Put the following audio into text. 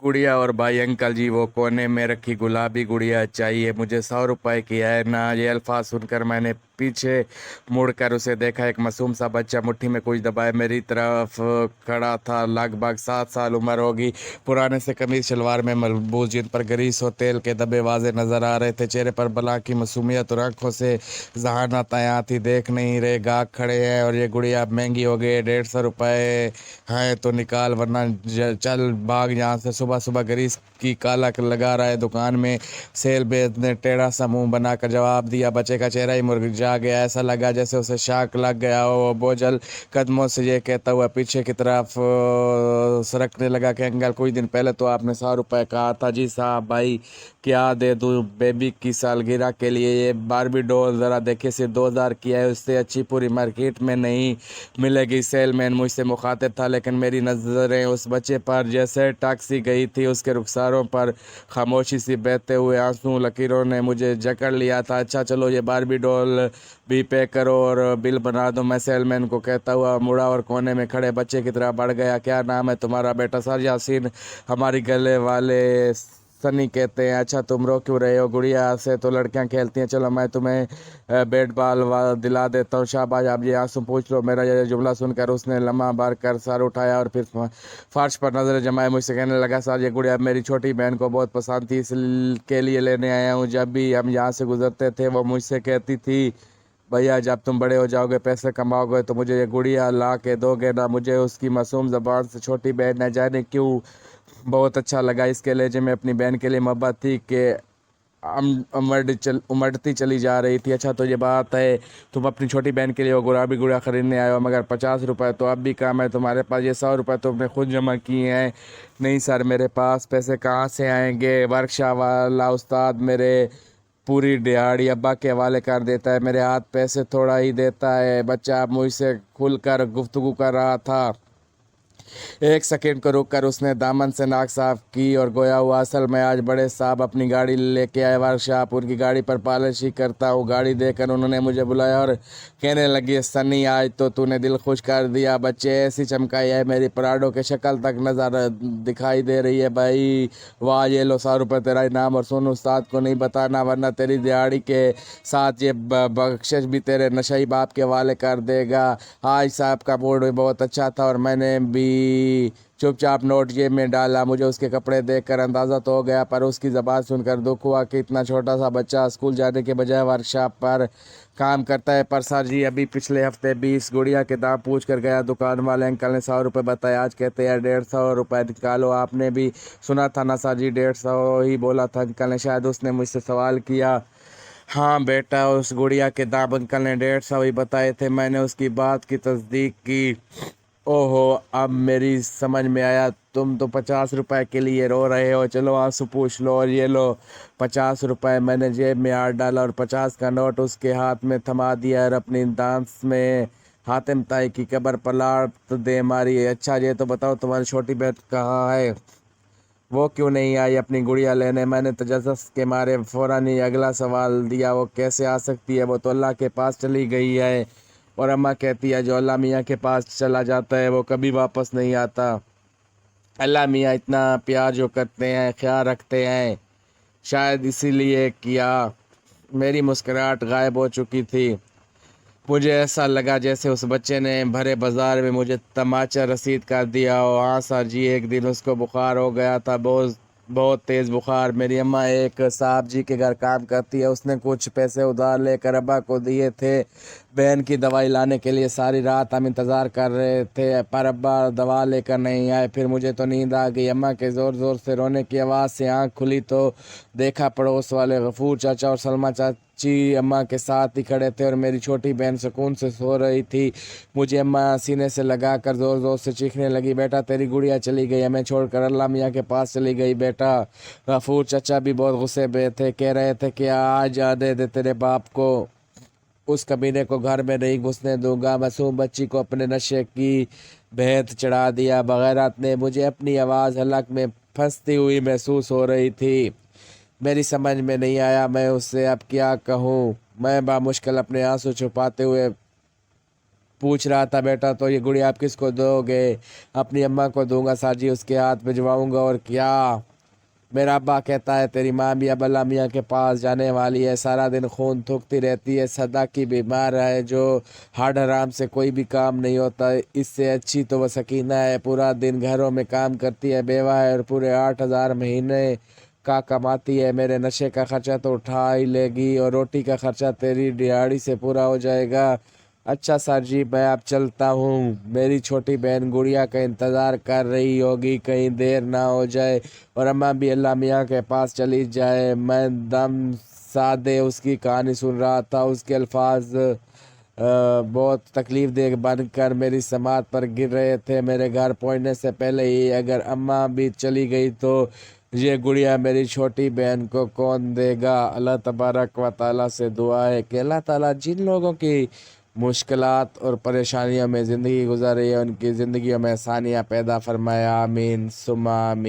गुड़िया और भाई अंकल जी वो कोने में रखी गुलाबी गुड़िया चाहिए मुझे 100 रुपए की है ना। ये अल्फाज सुनकर मैंने पीछे मुड़कर उसे देखा। एक मासूम सा बच्चा मुट्ठी में कुछ दबाए मेरी तरफ खड़ा था। लगभग 7 साल उम्र होगी। पुराने से कमीज शलवार में मलबूस जिन पर ग्रीस और तेल के धब्बे वाजे नजर आ रहे थे। चेहरे पर बला की मासूमियत और आंखों से जहानत आया थी। देख नहीं रहे गाहक खड़े हैं और ये गुड़िया अब महंगी हो गई। 150 रुपए है तो निकाल वरना चल भाग यहाँ से। सुबह सुबह ग्रीस की काला लगा रहा है दुकान में। सेल बेच ने टेढ़ा सा मुंह बनाकर जवाब दिया। बच्चे का चेहरा ही मुरझा गया। ऐसा लगा जैसे उसे शाक लग गया हो। वो बोझल कदमों से ये कहता हुआ पीछे की तरफ सरकने लगा कि अंकल कुछ दिन पहले तो आपने 100 रुपए कहा था। जी साहब भाई क्या दे दूँ बेबी की सालगिरह के लिए ये बारबी डॉल ज़रा देखिए सिर्फ 2000 की है। उससे अच्छी पूरी मार्केट में नहीं मिलेगी। सेलमैन मुझसे मुखातिब था लेकिन मेरी नज़रें उस बच्चे पर जैसे टैक्सी गई थी। उसके रुखसारों पर खामोशी सी बहते हुए आंसू लकीरों ने मुझे जकड़ लिया था। अच्छा चलो ये बारबी डॉल भी पे करो और बिल बना दो, मैं सेलमैन को कहता हुआ मुड़ा और कोने में खड़े बच्चे की तरह बढ़ गया। क्या नाम है तुम्हारा बेटा? सर यासीन। हमारी गले वाले सनी कहते हैं। अच्छा तुम रो क्यों रहे हो? गुड़िया से तो लड़कियां खेलती हैं। चलो मैं तुम्हें बैट बॉल दिला देता हूँ। शाबाश आप ये आंसू पूछ लो। मेरा ये जुमला सुनकर उसने लम्हा भर कर सर उठाया और फिर फर्श पर नजर जमाए मुझसे कहने लगा सर ये गुड़िया मेरी छोटी बहन को बहुत पसंद थी इसके लिए लेने आया हूँ। जब भी हम यहाँ से गुजरते थे वो मुझसे कहती थी भैया जब तुम बड़े हो जाओगे पैसे कमाओगे तो मुझे ये गुड़िया ला के दोगे ना। मुझे उसकी मासूम जबान से छोटी बहन न जाने क्यों बहुत अच्छा लगा। इसके लहजे में अपनी बहन के लिए मोहब्बत थी कि उमड़ती चली जा रही थी। अच्छा तो ये बात है तुम अपनी छोटी बहन के लिए वो गुलाबी गुड़िया खरीदने आए हो मगर 50 रुपए तो अब भी कम है तुम्हारे पास। ये 100 रुपए तुमने खुद जमा किए हैं। नहीं सर मेरे पास पैसे कहाँ से आएंगे? वर्कशॉप वाला उस्ताद मेरे पूरी दिहाड़ी अब्बा के हवाले कर देता है। मेरे हाथ पैसे थोड़ा ही देता है। बच्चा अब मुझसे खुलकर गुफ्तगू कर रहा था। एक सेकंड को रुककर उसने दामन से नाक साफ की और गोया हुआ असल में आज बड़े साहब अपनी गाड़ी लेके आए वर्कशॉप। उनकी गाड़ी पर पॉलिश ही करता हूँ। गाड़ी देखकर उन्होंने मुझे बुलाया और कहने लगी सन्नी आज तो तूने दिल खुश कर दिया। बच्चे ऐसी चमकाई है मेरी पराडों के शक्ल तक नज़र दिखाई दे रही है। भाई वाह ये लो 100 रुपये तेरा इनाम और सुन उस्ताद को नहीं बताना वरना तेरी दिहाड़ी के साथ ये बख्शिश भी तेरे नशई बाप के हवाले कर देगा। आज साहब का मूड भी बहुत अच्छा था और मैंने भी चुपचाप नोट जेब में डाला। मुझे उसके कपड़े देखकर अंदाज़ा तो हो गया पर उसकी ज़बान सुनकर दुख हुआ कि इतना छोटा सा बच्चा स्कूल जाने के बजाय वर्कशॉप पर काम करता है। पर सर जी अभी पिछले हफ्ते 20 गुड़िया के दाम पूछ कर गया। दुकान वाले अंकल ने 100 रुपये बताए। आज कहते हैं 150 रुपये निकालो। आपने भी सुना था ना सर जी? 150 ही बोला था अंकल ने। शायद उसने मुझसे सवाल किया। हाँ बेटा उस गुड़िया के दाम अंकल ने 150 ही बताए थे। मैंने उसकी बात की तस्दीक की। ओहो अब मेरी समझ में आया। तुम तो 50 रुपए के लिए रो रहे हो। चलो आंसू पूछ लो और ये लो 50 रुपए। मैंने जेब में हाथ डाला और 50 का नोट उसके हाथ में थमा दिया और अपनी डांस में हातिम ताई की कब्र पर लात दे मारी। अच्छा ये तो बताओ तुम्हारी छोटी बहन कहाँ है? वो क्यों नहीं आई अपनी गुड़िया लेने? मैंने तजस्सुस के मारे फौरन ही अगला सवाल दिया। वो कैसे आ सकती है? वो तो अल्लाह के पास चली गई है। और अम्मा कहती है जो अल्लाह मियाँ के पास चला जाता है वो कभी वापस नहीं आता। अल्लाह मियाँ इतना प्यार जो करते हैं ख्याल रखते हैं शायद इसीलिए किया। मेरी मुस्कुराहट गायब हो चुकी थी। मुझे ऐसा लगा जैसे उस बच्चे ने भरे बाजार में मुझे तमाचा रसीद कर दिया हो। हाँ सर जी एक दिन उसको बुखार हो गया था बहुत बहुत तेज़ बुखार। मेरी अम्मा एक साहब जी के घर काम करती है। उसने कुछ पैसे उधार लेकर अब्बा को दिए थे बहन की दवाई लाने के लिए। सारी रात हम इंतज़ार कर रहे थे पर अब्बा दवा लेकर नहीं आए। फिर मुझे तो नींद आ गई। अम्मा के ज़ोर ज़ोर से रोने की आवाज़ से आँख खुली तो देखा पड़ोस वाले गफूर चाचा और सलमा चाची अम्मा के साथ ही खड़े थे और मेरी छोटी बहन सुकून से सो रही थी। मुझे अम्मा सीने से लगा कर ज़ोर ज़ोर से चीखने लगी बेटा तेरी गुड़िया चली गई हमें छोड़कर अल्लाह मियाँ के पास चली गई। बेटा गफूर चाचा भी बहुत गुस्से में थे। कह रहे थे कि आज आने दे तेरे बाप को। उस कमीने को घर में नहीं घुसने दूंगा। मासूम बच्ची को अपने नशे की भेंट चढ़ा दिया। बगैरत ने मुझे अपनी आवाज़ हलक में फंसती हुई महसूस हो रही थी। मेरी समझ में नहीं आया मैं उससे अब क्या कहूँ। मैं बामुश्किल अपने आंसू छुपाते हुए पूछ रहा था बेटा तो ये गुड़िया आप किसको दोगे? अपनी अम्मा को दूंगा साजी, उसके हाथ भिजवाऊंगा और क्या। मेरा अब्बा कहता है तेरी माँ भी अब अल्लाह मियाँ के पास जाने वाली है, सारा दिन खून थूकती रहती है, सदा की बीमार है, जो हार्ड हराम से कोई भी काम नहीं होता। इससे अच्छी तो वह सकीना है, पूरा दिन घरों में काम करती है, बेवा है और पूरे 8,000 महीने का कमाती है। मेरे नशे का खर्चा तो उठा ही लेगी और रोटी का खर्चा तेरी दिहाड़ी से पूरा हो जाएगा। अच्छा सर जी, मैं अब चलता हूँ, मेरी छोटी बहन गुड़िया का इंतज़ार कर रही होगी, कहीं देर ना हो जाए और अम्मा भी अल्लाह मियाँ के पास चली जाए। मैं दम साधे उसकी कहानी सुन रहा था, उसके अल्फाज बहुत तकलीफ दे बनकर मेरी समात पर गिर रहे थे। मेरे घर पहुंचने से पहले ही अगर अम्मा भी चली गई तो ये गुड़िया मेरी छोटी बहन को कौन देगा? अल्लाह तबारक व तआला से दुआ है कि अल्लाह ताला जिन लोगों की मुश्किलात और परेशानियों में ज़िंदगी गुजर रही है उनकी ज़िंदगियों में आसानियाँ पैदा फरमाया। आमीन सुम्मा आमीन।